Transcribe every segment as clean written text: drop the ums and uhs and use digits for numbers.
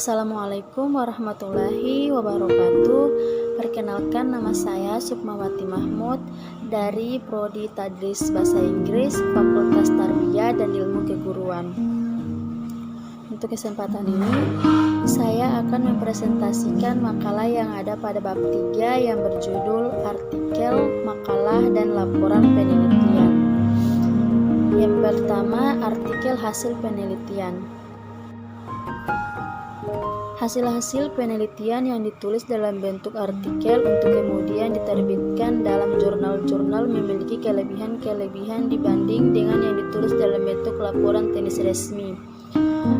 Assalamualaikum warahmatullahi wabarakatuh. Perkenalkan, nama saya Sukmawati Mahmud dari Prodi Tadris Bahasa Inggris, Fakultas Tarbiyah dan Ilmu Keguruan. Untuk kesempatan ini, saya akan mempresentasikan makalah yang ada pada bab 3 yang berjudul artikel, makalah, dan laporan penelitian. Yang pertama, artikel hasil penelitian. Hasil-hasil penelitian yang ditulis dalam bentuk artikel untuk kemudian diterbitkan dalam jurnal-jurnal memiliki kelebihan-kelebihan dibanding dengan yang ditulis dalam bentuk laporan tenis resmi.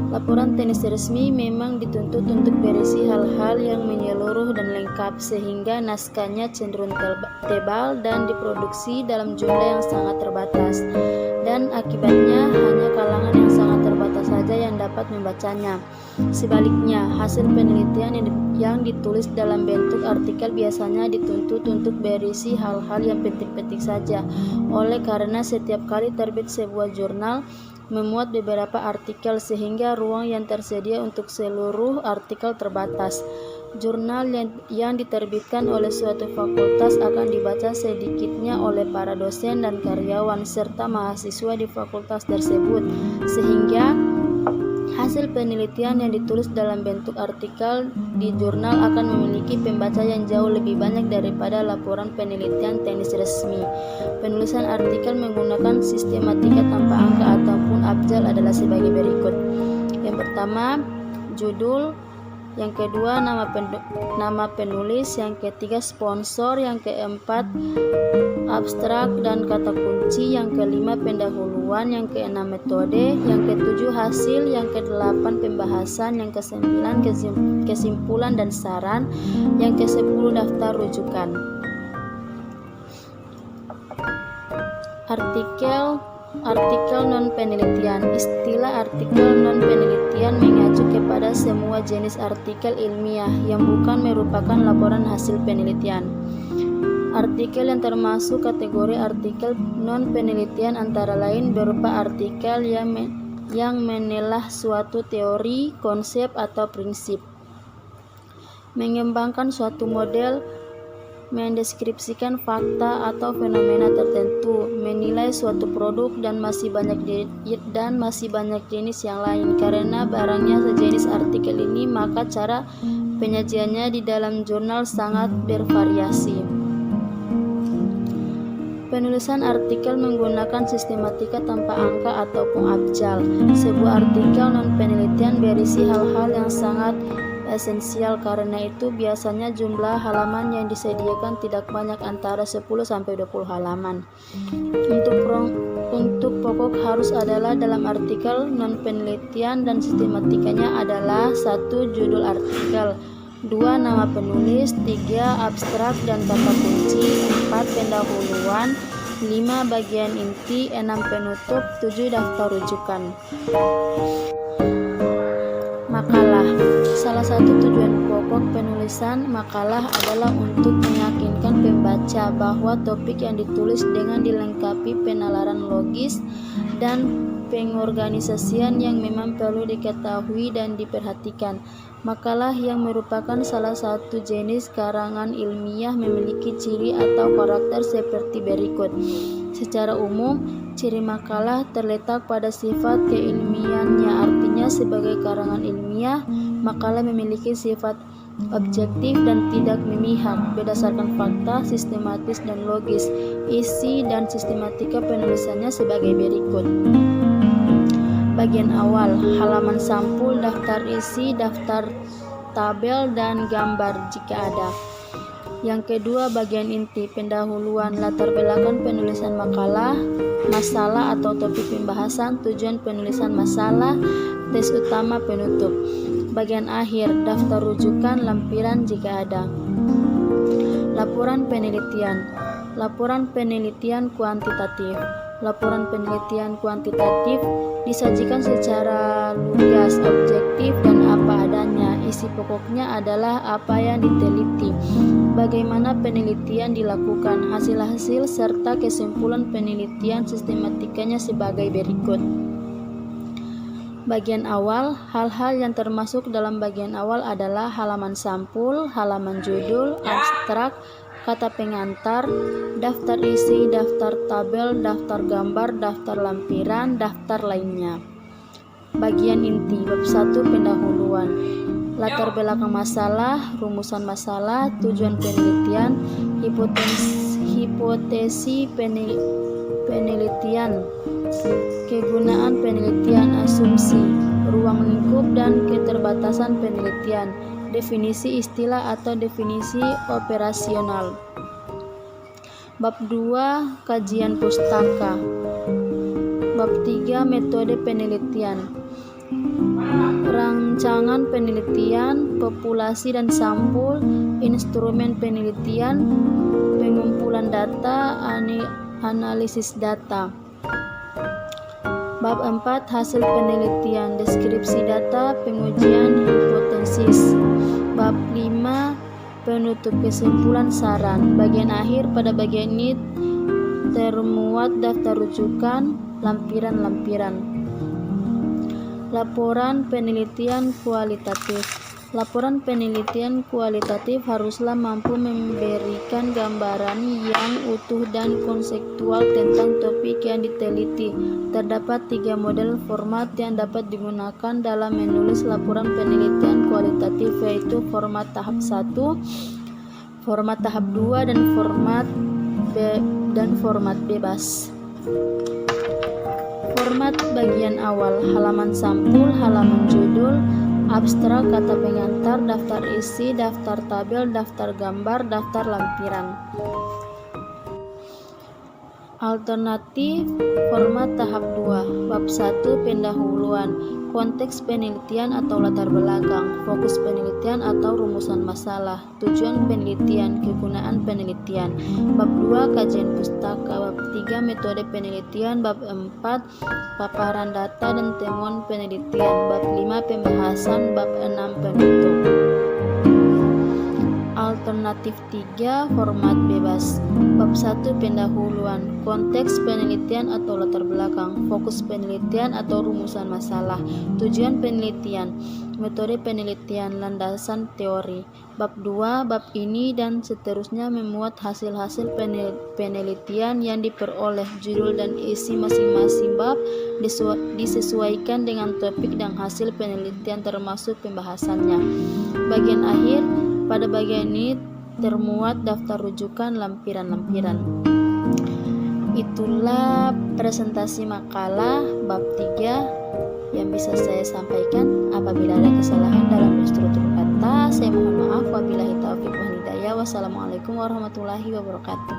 Laporan tenis resmi memang dituntut untuk berisi hal-hal yang menyeluruh dan lengkap, sehingga naskahnya cenderung tebal dan diproduksi dalam jumlah yang sangat terbatas, dan akibatnya hanya kalangan yang sangat terbatas saja yang dapat membacanya. Sebaliknya, hasil penelitian yang ditulis dalam bentuk artikel biasanya dituntut untuk berisi hal-hal yang penting-penting saja. Oleh karena setiap kali terbit sebuah jurnal memuat beberapa artikel, sehingga ruang yang tersedia untuk seluruh artikel terbatas. Jurnal yang diterbitkan oleh suatu fakultas akan dibaca sedikitnya oleh para dosen dan karyawan serta mahasiswa di fakultas tersebut, sehingga hasil penelitian yang ditulis dalam bentuk artikel di jurnal akan memiliki pembaca yang jauh lebih banyak daripada laporan penelitian tenis resmi. Penulisan artikel menggunakan sistematika tanpa angka ataupun abjad adalah sebagai berikut. Yang pertama, judul. Yang kedua, nama penulis. Yang ketiga, sponsor. Yang keempat, abstrak dan kata kunci. Yang kelima, pendahuluan. Yang keenam, metode. Yang ketujuh, hasil. Yang kedelapan, pembahasan. Yang kesembilan, kesimpulan dan saran. Yang kesepuluh, daftar rujukan. Artikel non-penelitian. Istilah artikel non-penelitian mengacu kepada semua jenis artikel ilmiah yang bukan merupakan laporan hasil penelitian. Artikel yang termasuk kategori artikel non-penelitian antara lain berupa artikel yang menelah suatu teori, konsep, atau prinsip, mengembangkan suatu model, mendeskripsikan fakta atau fenomena tertentu, menilai suatu produk, dan masih banyak jenis yang lain. Karena barangnya sejenis artikel ini, maka cara penyajiannya di dalam jurnal sangat bervariasi. Penulisan artikel menggunakan sistematika tanpa angka ataupun abjad. Sebuah artikel non-penelitian berisi hal-hal yang sangat esensial, karena itu biasanya jumlah halaman yang disediakan tidak banyak, antara 10-20 halaman. Untuk pokok harus adalah dalam artikel non-penelitian dan sistematikanya adalah: 1. Judul artikel, 2. Nama penulis, 3. Abstrak dan kata kunci, 4. Pendahuluan, 5. Bagian inti, 6. Penutup, 7. Daftar rujukan. Makalah. Salah satu tujuan pokok penulisan makalah adalah untuk meyakinkan pembaca bahwa topik yang ditulis dengan dilengkapi penalaran logis dan pengorganisasian yang memang perlu diketahui dan diperhatikan. Makalah yang merupakan salah satu jenis karangan ilmiah memiliki ciri atau karakter seperti berikut. Secara umum, ciri makalah terletak pada sifat keilmiahannya, artinya sebagai karangan ilmiah, makalah memiliki sifat objektif dan tidak memihak, berdasarkan fakta, sistematis dan logis. Isi dan sistematika penulisannya sebagai berikut. Bagian awal, halaman sampul, daftar isi, daftar tabel, dan gambar jika ada. Yang kedua, bagian inti, pendahuluan, latar belakang penulisan makalah, masalah atau topik pembahasan, tujuan penulisan masalah, tes utama, penutup. Bagian akhir, daftar rujukan, lampiran jika ada. Laporan penelitian. Laporan penelitian kuantitatif. Laporan penelitian kuantitatif disajikan secara lugas, objektif, dan apa adanya. Isi pokoknya adalah apa yang diteliti, bagaimana penelitian dilakukan, hasil-hasil, serta kesimpulan penelitian. Sistematikanya sebagai berikut. Bagian awal, hal-hal yang termasuk dalam bagian awal adalah halaman sampul, halaman judul, abstrak, kata pengantar, daftar isi, daftar tabel, daftar gambar, daftar lampiran, daftar lainnya. Bagian inti, bab 1 pendahuluan. Latar belakang masalah, rumusan masalah, tujuan penelitian, hipotesi penelitian, kegunaan penelitian, asumsi, ruang lingkup dan keterbatasan penelitian, definisi istilah atau definisi operasional. Bab 2 kajian pustaka. Bab 3 metode penelitian. Rancangan penelitian, populasi dan sampul, instrumen penelitian, pengumpulan data, analisis data. Bab 4 hasil penelitian, deskripsi data, pengujian hipotesis. Bab 5 penutup, kesimpulan, saran. Bagian akhir, pada bagian ini termuat daftar rujukan, lampiran-lampiran. Laporan penelitian kualitatif. Laporan penelitian kualitatif haruslah mampu memberikan gambaran yang utuh dan konseptual tentang topik yang diteliti. Terdapat 3 model format yang dapat digunakan dalam menulis laporan penelitian kualitatif, yaitu format tahap 1, format tahap 2, dan format bebas. Format bagian awal, halaman sampul, halaman judul, abstrak, kata pengantar, daftar isi, daftar tabel, daftar gambar, daftar lampiran. Alternatif format tahap 2, bab 1 pendahuluan, konteks penelitian atau latar belakang, fokus penelitian atau rumusan masalah, tujuan penelitian, kegunaan penelitian. Bab 2 kajian pustaka. Bab 3 metode penelitian. Bab 4 paparan data dan temuan penelitian. Bab 5 pembahasan. Bab 6 penutup. Alternatif 3 format bebas. Bab 1 pendahuluan, konteks penelitian atau latar belakang, fokus penelitian atau rumusan masalah, tujuan penelitian, metode penelitian, landasan teori. Bab 2 bab ini dan seterusnya memuat hasil-hasil penelitian yang diperoleh. Judul dan isi masing-masing bab disesuaikan dengan topik dan hasil penelitian termasuk pembahasannya. Bagian akhir, pada bagian ini termuat daftar rujukan, lampiran-lampiran. Itulah presentasi makalah bab 3 yang bisa saya sampaikan. Apabila ada kesalahan dalam struktur kata, saya mohon maaf. Wabillahi taufiq wal hidayah. Wassalamualaikum warahmatullahi wabarakatuh.